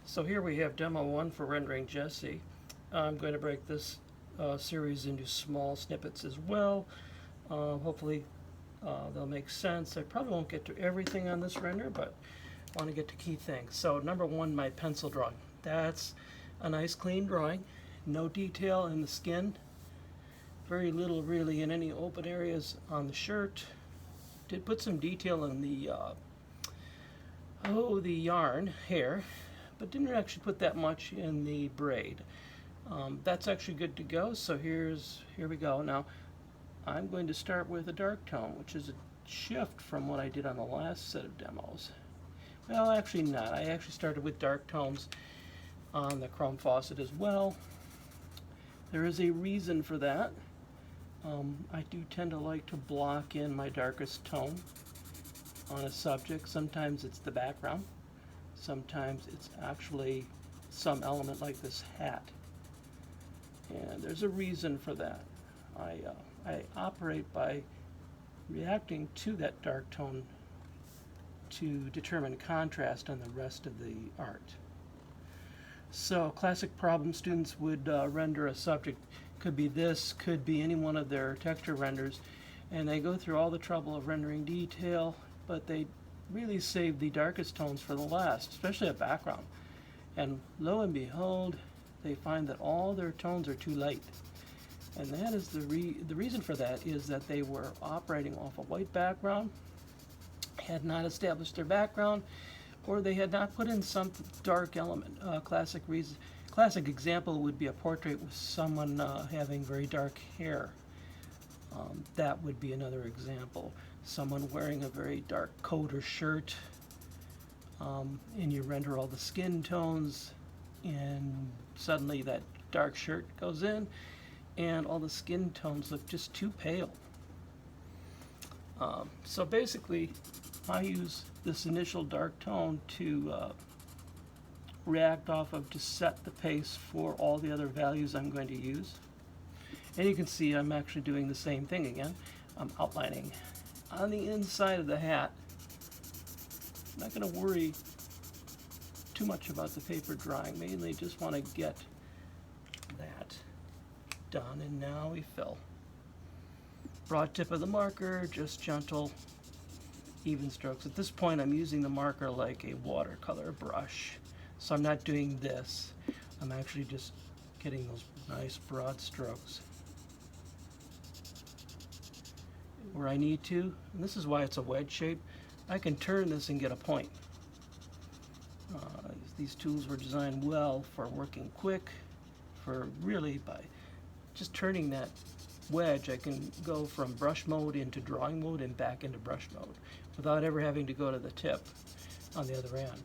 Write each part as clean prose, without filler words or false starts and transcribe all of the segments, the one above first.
So here we have demo 1 for rendering Jessie. I'm going to break this series into small snippets as well. Hopefully they'll make sense. I probably won't get to everything on this render, but I want to get to key things. So number 1, my pencil drawing. That's a nice clean drawing. No detail in the skin. Very little really in any open areas on the shirt. Did put some detail in the the yarn hair, but didn't actually put that much in the braid. That's actually good to go. So here we go. Now I'm going to start with a dark tone, which is a shift from what I did on the last set of demos. Well, actually not. I actually started with dark tones on the chrome faucet as well. There is a reason for that. I do tend to like to block in my darkest tone on a subject. Sometimes it's the background. Sometimes it's actually some element like this hat. And there's a reason for that. I operate by reacting to that dark tone to determine contrast on the rest of the art. So classic problem students would render a subject. Could be this, could be any one of their texture renders, and they go through all the trouble of rendering detail, but they really save the darkest tones for the last, especially a background. And lo and behold, they find that all their tones are too light. And that is the reason for that is that they were operating off a white background, had not established their background, or they had not put in some dark element. Classic example would be a portrait with someone having very dark hair. That would be another example. Someone wearing a very dark coat or shirt, and you render all the skin tones, and suddenly that dark shirt goes in, and all the skin tones look just too pale. So basically, I use this initial dark tone to react off of to set the pace for all the other values I'm going to use. And you can see I'm actually doing the same thing again. I'm outlining on the inside of the hat. I'm not going to worry too much about the paper drying, mainly just want to get that done. And now we fill. Broad tip of the marker, just gentle, even strokes. At this point I'm using the marker like a watercolor brush. So I'm not doing this. I'm actually just getting those nice broad strokes. Where I need to, and this is why it's a wedge shape, I can turn this and get a point. These tools were designed well for working quick, for really by just turning that wedge, I can go from brush mode into drawing mode and back into brush mode without ever having to go to the tip on the other end.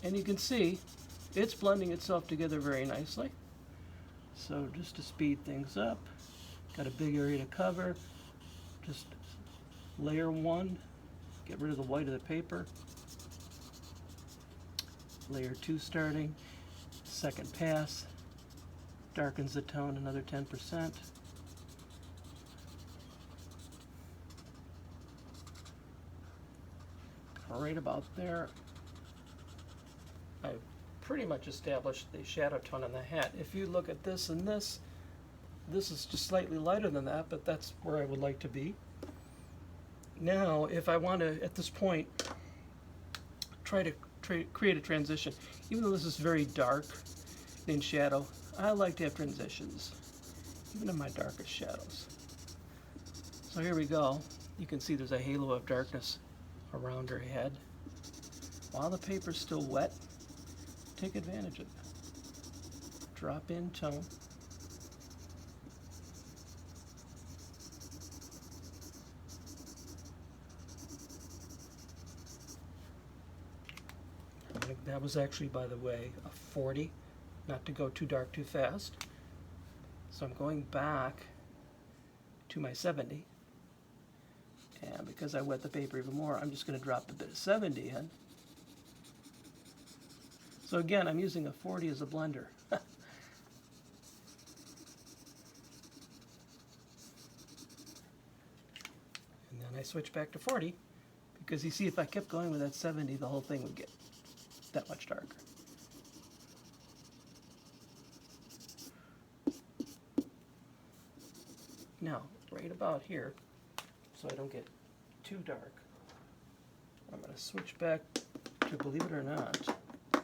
And you can see it's blending itself together very nicely. So just to speed things up, got a big area to cover, just layer 1, get rid of the white of the paper, layer 2 starting, second pass, darkens the tone another 10%. Right about there, I've pretty much established the shadow tone on the hat. If you look at this and this is just slightly lighter than that, but that's where I would like to be. Now, if I want to, at this point, try to create a transition, even though this is very dark in shadow, I like to have transitions, even in my darkest shadows. So here we go. You can see there's a halo of darkness around her head. While the paper's still wet, take advantage of it. Drop in tone. That was actually, by the way, a 40, not to go too dark too fast. So I'm going back to my 70. And because I wet the paper even more, I'm just going to drop the bit of 70 in. So again, I'm using a 40 as a blender. And then I switch back to 40, because you see, if I kept going with that 70, the whole thing would get that much darker. Now, right about here, so I don't get too dark, I'm going to switch back to, believe it or not, a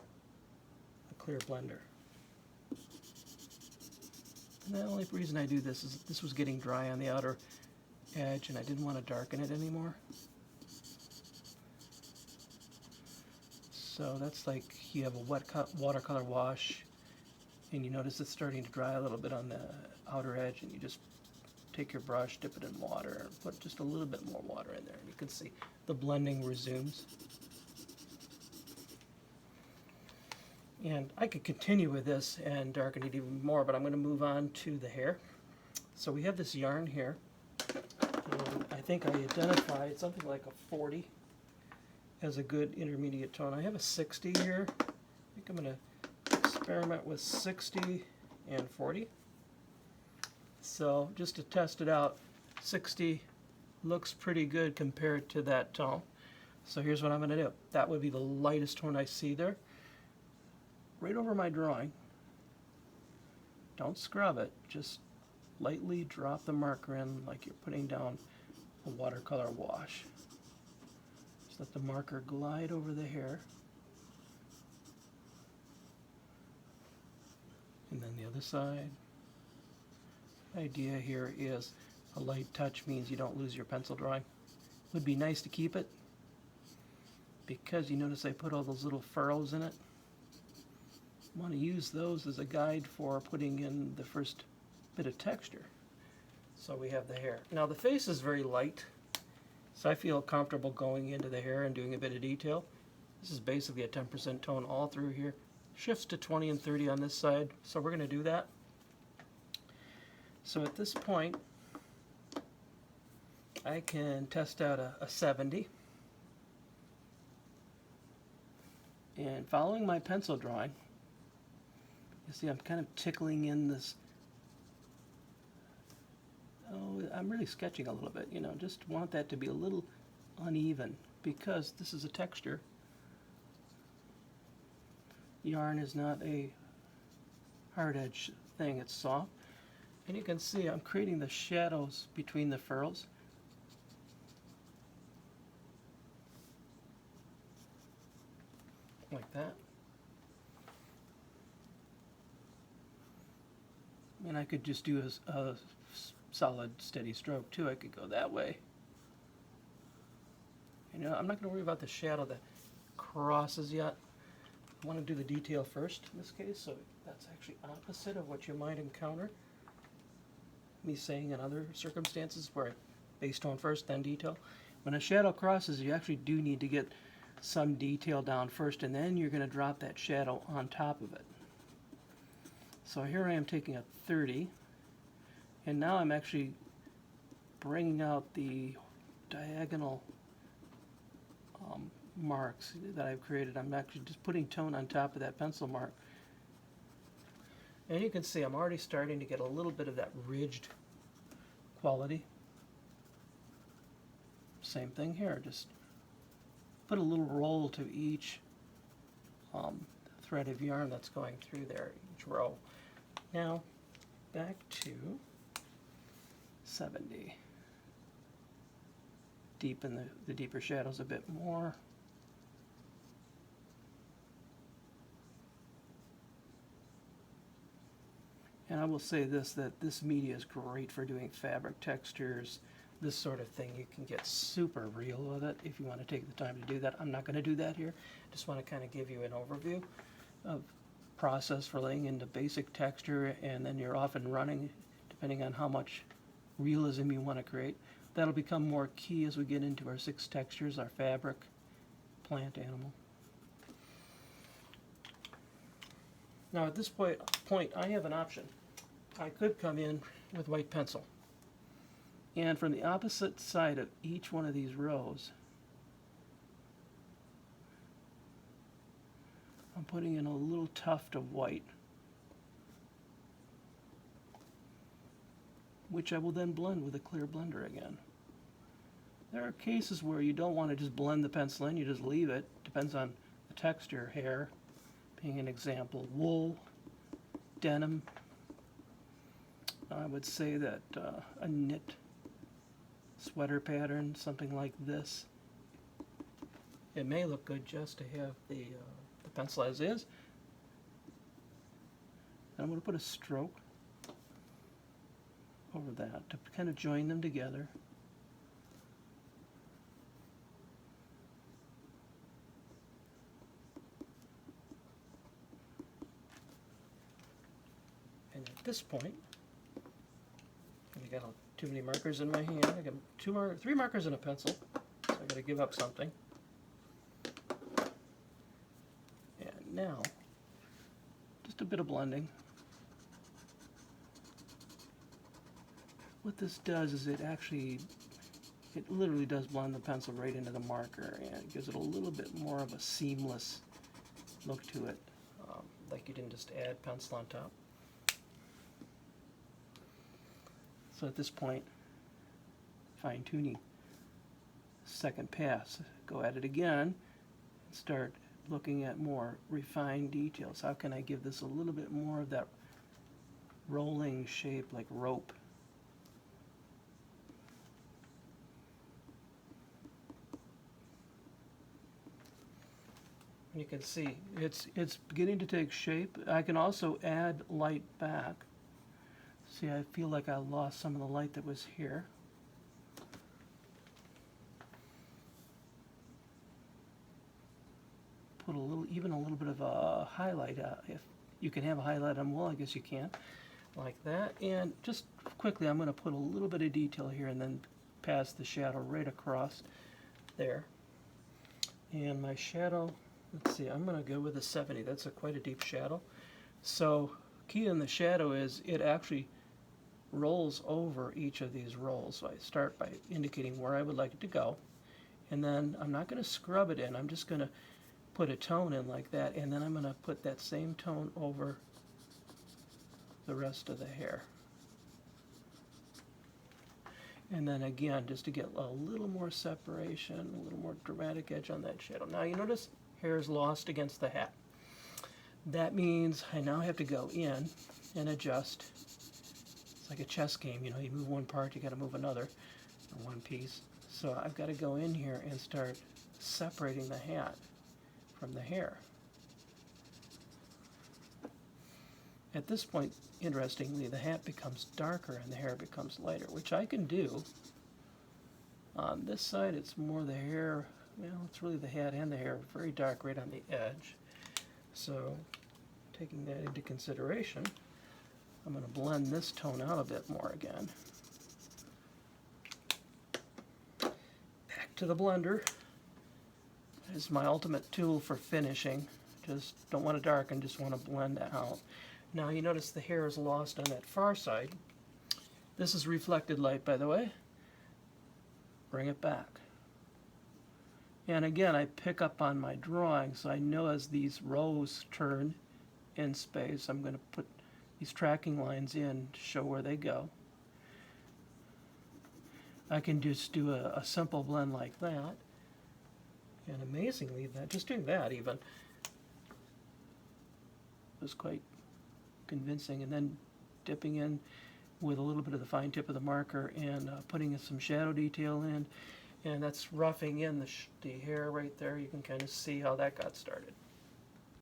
clear blender. And the only reason I do this is this was getting dry on the outer edge and I didn't want to darken it anymore. So that's like you have a wet watercolor wash and you notice it's starting to dry a little bit on the outer edge, and you just take your brush, dip it in water, and put just a little bit more water in there, and you can see the blending resumes. And I could continue with this and darken it even more, but I'm going to move on to the hair. So we have this yarn here, and I think I identified something like a 40 as a good intermediate tone. I have a 60 here. I think I'm going to experiment with 60 and 40. So just to test it out, 60 looks pretty good compared to that tone. So here's what I'm going to do. That would be the lightest tone I see there. Right over my drawing. Don't scrub it, just lightly drop the marker in like you're putting down a watercolor wash. Just let the marker glide over the hair. And then the other side. The idea here is a light touch means you don't lose your pencil drawing. It would be nice to keep it because you notice I put all those little furrows in it. I want to use those as a guide for putting in the first bit of texture. So we have the hair. Now the face is very light, so I feel comfortable going into the hair and doing a bit of detail. This is basically a 10% tone all through here. Shifts to 20 and 30 on this side, so we're going to do that. So at this point, I can test out a 70. And following my pencil drawing, you see I'm kind of tickling in this. Oh, I'm really sketching a little bit, you know, just want that to be a little uneven because this is a texture. Yarn is not a hard edge thing, it's soft. And you can see I'm creating the shadows between the furrows. Like that. And I could just do a solid steady stroke too. I could go that way. You know, I'm not going to worry about the shadow that crosses yet. I want to do the detail first in this case, so that's actually opposite of what you might encounter me saying in other circumstances where I base tone first, then detail. When a shadow crosses, you actually do need to get some detail down first, and then you're going to drop that shadow on top of it. So here I am taking a 30, and now I'm actually bringing out the diagonal marks that I've created. I'm actually just putting tone on top of that pencil mark. And you can see I'm already starting to get a little bit of that ridged quality. Same thing here, just put a little roll to each thread of yarn that's going through there, each row. Now, back to 70. Deepen the deeper shadows a bit more. And I will say this, that this media is great for doing fabric textures, this sort of thing. You can get super real with it if you want to take the time to do that. I'm not going to do that here. Just want to kind of give you an overview of process for laying into basic texture, and then you're off and running depending on how much realism you want to create. That'll become more key as we get into our 6 textures, our fabric, plant, animal. Now at this point I have an option. I could come in with white pencil, and from the opposite side of each one of these rows I'm putting in a little tuft of white, which I will then blend with a clear blender again. There are cases where you don't want to just blend the pencil in, you just leave it. Depends on the texture. Hair being an example, wool, denim. I would say that a knit sweater pattern, something like this. It may look good just to have the pencil as is. And I'm going to put a stroke over that to kind of join them together. And at this point, I got too many markers in my hand. I got 3 markers and a pencil, so I got to give up something. And now, just a bit of blending. What this does is it literally does blend the pencil right into the marker, and it gives it a little bit more of a seamless look to it, like you didn't just add pencil on top. So at this point, fine-tuning. Second pass, go at it again and start looking at more refined details. How can I give this a little bit more of that rolling shape like rope? You can see it's beginning to take shape. I can also add light back. See, I feel like I lost some of the light that was here. Put even a little bit of a highlight. If you can have a highlight on wool, I guess you can, like that. And just quickly, I'm going to put a little bit of detail here and then pass the shadow right across there. And my shadow, let's see, I'm going to go with a 70. That's quite a deep shadow. So key in the shadow is it actually rolls over each of these rolls. So I start by indicating where I would like it to go, and then I'm not going to scrub it in. I'm just going to put a tone in like that, and then I'm going to put that same tone over the rest of the hair. And then again, just to get a little more separation, a little more dramatic edge on that shadow. Now you notice hair is lost against the hat. That means I now have to go in and adjust. It's like a chess game, you know, you move one part, you got to move another, or one piece. So I've got to go in here and start separating the hat from the hair. At this point, interestingly, the hat becomes darker and the hair becomes lighter, which I can do. On this side, it's more the hair, well, it's really the hat and the hair, very dark right on the edge. So, taking that into consideration, I'm going to blend this tone out a bit more again. Back to the blender. This is my ultimate tool for finishing. Just don't want to darken, just want to blend out. Now you notice the hair is lost on that far side. This is reflected light, by the way. Bring it back. And again, I pick up on my drawing, so I know as these rows turn in space, I'm going to put these tracking lines in to show where they go. I can just do a simple blend like that. And amazingly, just doing that even was quite convincing. And then dipping in with a little bit of the fine tip of the marker and putting some shadow detail in. And that's roughing in the hair right there. You can kind of see how that got started.